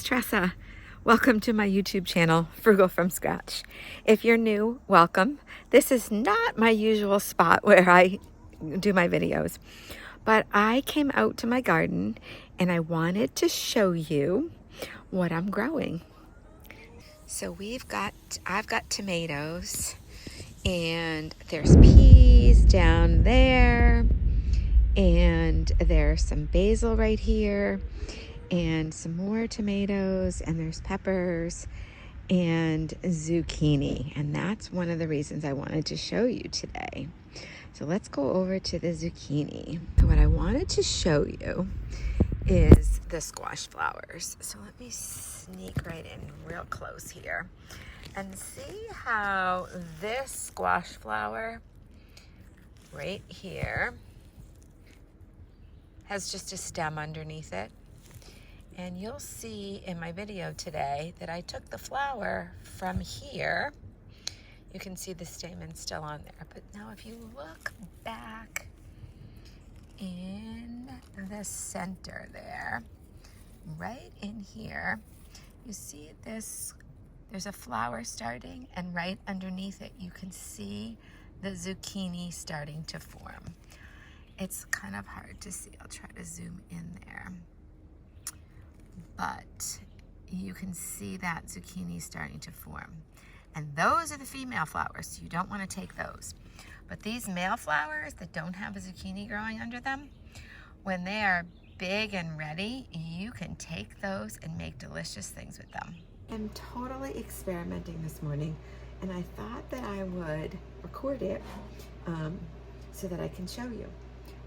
it's Tresa. Welcome to my YouTube channel, Frugal from Scratch. If you're new, welcome. This is not my usual spot where I do my videos, but I came out to my garden and I wanted to show you what I'm growing. So I've got tomatoes, and there's peas down there, and there's some basil right here, and some more tomatoes, and there's peppers and zucchini. And that's one of the reasons I wanted to show you today. So let's go over to the zucchini. What I wanted to show you is the squash flowers. So let me sneak right in real close here and see how this squash flower right here has just a stem underneath it. And you'll see in my video today that I took the flower from here. You can see the stamen still on there. But now if you look back in the center there, right in here, you see this, there's a flower starting, and right underneath it you can see the zucchini starting to form. It's kind of hard to see. I'll try to zoom in there. But you can see that zucchini starting to form. And those are the female flowers, so you don't want to take those. But these male flowers that don't have a zucchini growing under them, when they are big and ready, you can take those and make delicious things with them. I'm totally experimenting this morning, and I thought that I would record it so that I can show you.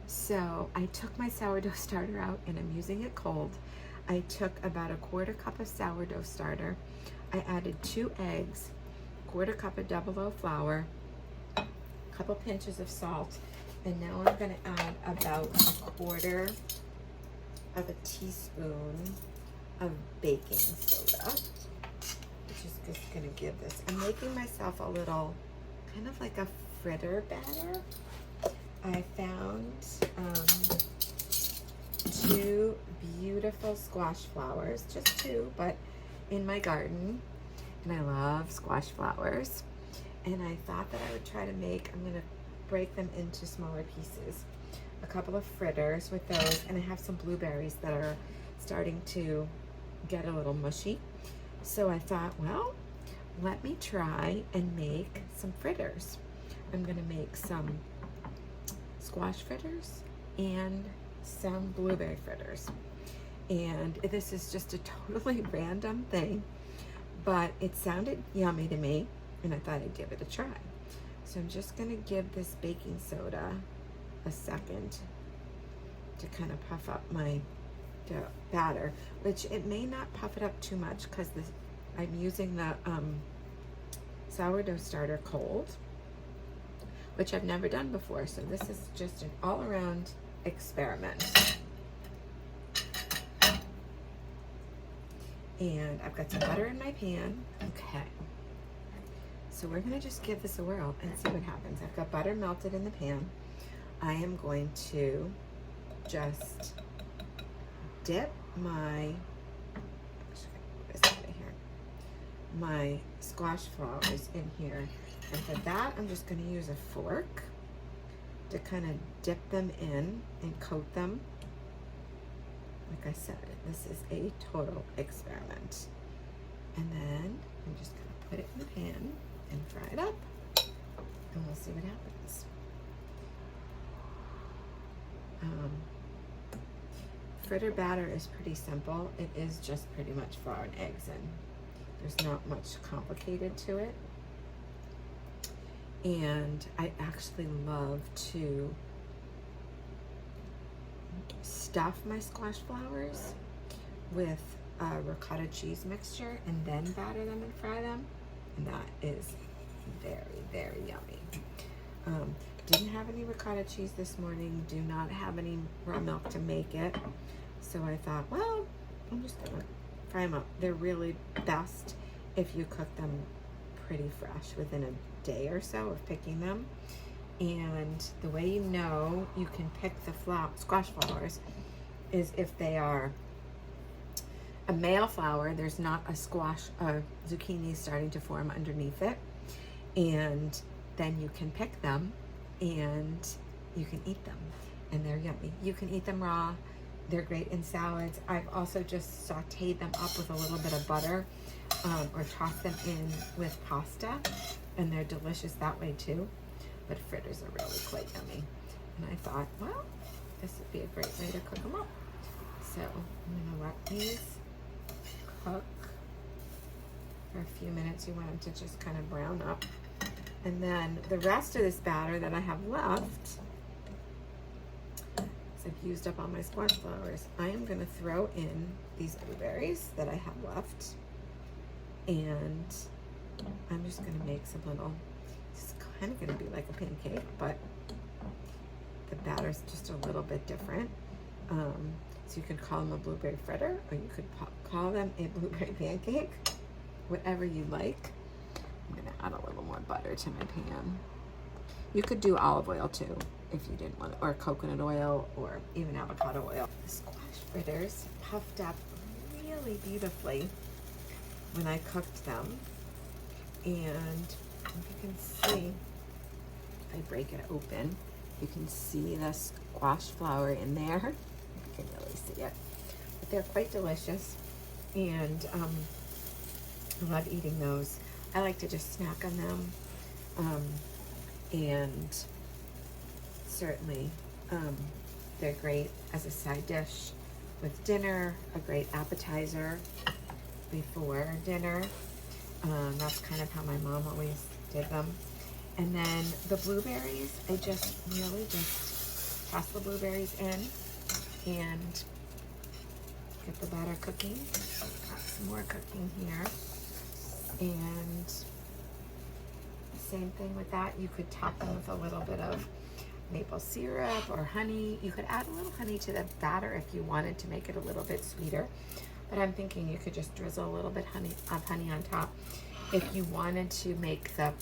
So I took my sourdough starter out, and I'm using it cold. I took about a 1/4 cup of sourdough starter. I added 2 eggs, 1/4 cup of double O flour, a couple pinches of salt, and now I'm going to add about a 1/4 of a teaspoon of baking soda, which is just going to give this. I'm making myself a little, kind of like a fritter batter. I found 2 beautiful squash flowers, just 2, but in my garden, and I love squash flowers. And I thought that I would try to make, I'm gonna break them into smaller pieces, a couple of fritters with those, and I have some blueberries that are starting to get a little mushy. So I thought, well, let me try and make some fritters. I'm gonna make some squash fritters and some blueberry fritters. And this is just a totally random thing, but it sounded yummy to me, and I thought I'd give it a try. So I'm just going to give this baking soda a second to kind of puff up my batter, which it may not puff it up too much because I'm using the sourdough starter cold, which I've never done before. So this is just an all-around experiment. And I've got some butter in my pan. Okay. So we're gonna just give this a whirl and see what happens. I've got butter melted in the pan. I am going to just dip my squash flowers in here. And for that, I'm just gonna use a fork to kind of dip them in and coat them. Like I said, this is a total experiment. And then I'm just gonna put it in the pan and fry it up, and we'll see what happens. Fritter batter is pretty simple. It is just pretty much flour and eggs, and there's not much complicated to it. And I actually love to stuff my squash flowers with a ricotta cheese mixture and then batter them and fry them. And that is very, very yummy. Didn't have any ricotta cheese this morning. Do not have any raw milk to make it. So I thought, well, I'm just gonna fry them up. They're really best if you cook them pretty fresh within a day or so of picking them. And the way you know you can pick the squash flowers is if they are a male flower, there's not a squash, zucchini starting to form underneath it. And then you can pick them and you can eat them, and they're yummy. You can eat them raw. They're great in salads. I've also just sauteed them up with a little bit of butter, or tossed them in with pasta, and they're delicious that way too. But fritters are really quite yummy. And I thought, well, this would be a great way to cook them up. So I'm gonna let these cook for a few minutes. You want them to just kind of brown up. And then the rest of this batter that I have left, I've used up all my squash flowers, I am going to throw in these blueberries that I have left, and I'm just going to make some little, it's kind of going to be like a pancake, but the batter's just a little bit different. So you could call them a blueberry fritter, or you could call them a blueberry pancake, whatever you like. I'm going to add a little more butter to my pan. You could do olive oil too, if you didn't want it, or coconut oil, or even avocado oil. The squash fritters puffed up really beautifully when I cooked them. And if you can see, if I break it open, you can see the squash flower in there. You can really see it. But they're quite delicious, and I love eating those. I like to just snack on them, and certainly they're great as a side dish with dinner, a great appetizer before dinner. That's kind of how my mom always did them. And then the blueberries, I just really just toss the blueberries in and get the batter cooking. Got some more cooking here. And same thing with that. You could top them with a little bit of maple syrup or honey. You could add a little honey to the batter if you wanted to make it a little bit sweeter. But I'm thinking you could just drizzle a little bit of honey on top. If you wanted to make the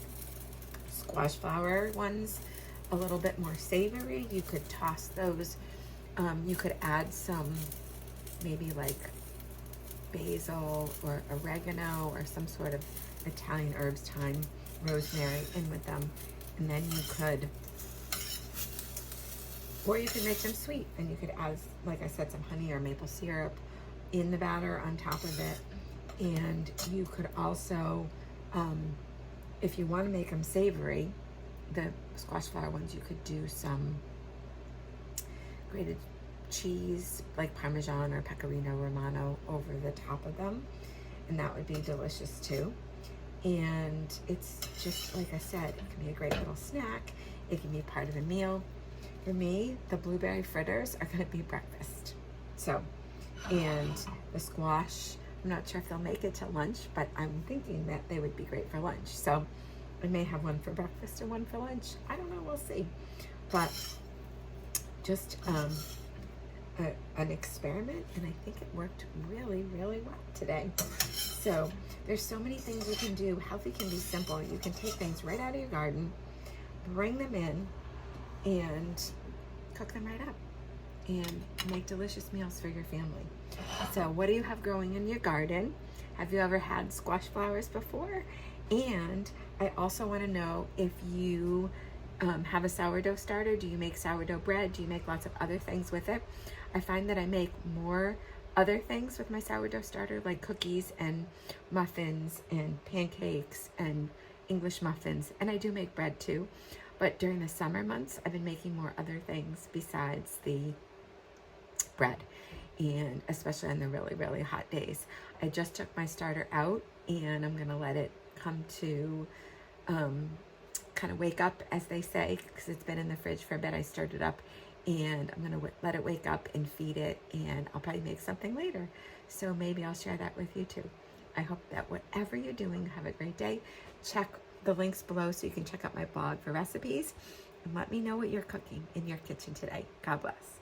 squash flower ones a little bit more savory, you could toss those. You could add some, maybe like basil or oregano or some sort of Italian herbs, thyme, rosemary in with them, and then you could, or you could make them sweet, and you could add, like I said, some honey or maple syrup in the batter on top of it. And you could also, if you want to make them savory, the squash flower ones, you could do some grated cheese, like Parmesan or Pecorino Romano, over the top of them, and that would be delicious too. And it's just, like I said, it can be a great little snack. It can be part of a meal. For me, the blueberry fritters are going to be breakfast. So, and the squash, I'm not sure if they'll make it to lunch, but I'm thinking that they would be great for lunch. So I may have one for breakfast and one for lunch. I don't know, we'll see. But just an experiment, and I think it worked really, really well today. So there's so many things you can do. Healthy can be simple. You can take things right out of your garden, bring them in, and cook them right up and make delicious meals for your family. So what do you have growing in your garden? Have you ever had squash flowers before? And I also want to know if you have a sourdough starter. Do you make sourdough bread? Do you make lots of other things with it? I find that I make more other things with my sourdough starter, like cookies and muffins and pancakes and English muffins, and I do make bread too. But during the summer months, I've been making more other things besides the bread, and especially on the really, really hot days. I just took my starter out, and I'm gonna let it come to kind of wake up, as they say, because it's been in the fridge for a bit. I stirred it up, and I'm gonna let it wake up and feed it, and I'll probably make something later. So maybe I'll share that with you too. I hope that whatever you're doing, have a great day. Check the links below so you can check out my blog for recipes, and let me know what you're cooking in your kitchen today. God bless.